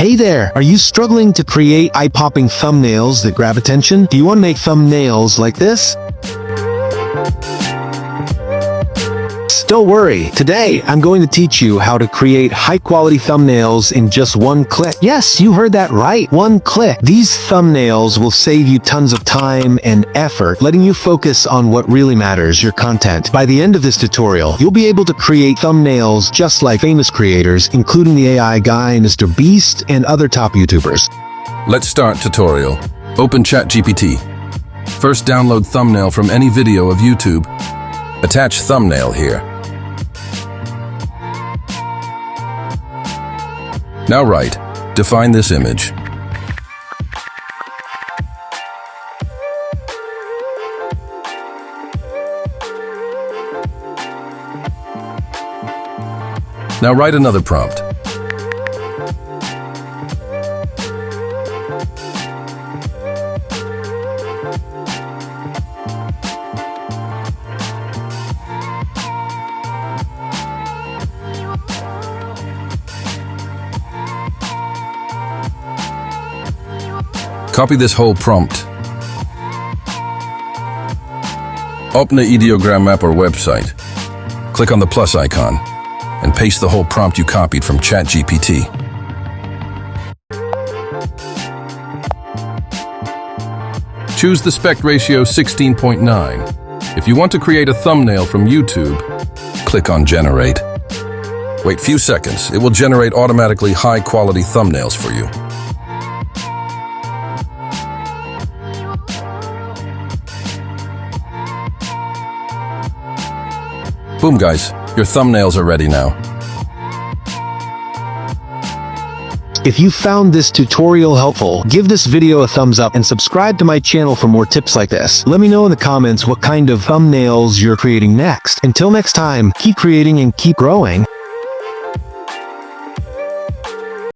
Hey there! Are you struggling to create eye-popping thumbnails that grab attention? Do you want to make thumbnails like this? Don't worry, today I'm going to teach you how to create high-quality thumbnails in just one click. Yes, you heard that right, one click. These thumbnails will save you tons of time and effort, letting you focus on what really matters, your content. By the end of this tutorial, you'll be able to create thumbnails just like famous creators, including the AI guy, Mr. Beast, and other top YouTubers. Let's start tutorial. Open ChatGPT. First, download thumbnail from any video of YouTube. Attach thumbnail here. Now write, define this image. Now write another prompt. Copy this whole prompt. Open the ideogram map or website. Click on the plus icon and paste the whole prompt you copied from ChatGPT. Choose the aspect ratio 16.9. If you want to create a thumbnail from YouTube, click on Generate. Wait few seconds. It will generate automatically high-quality thumbnails for you. Boom guys, your thumbnails are ready now. If you found this tutorial helpful, give this video a thumbs up and subscribe to my channel for more tips like this. Let me know in the comments what kind of thumbnails you're creating next. Until next time, keep creating and keep growing.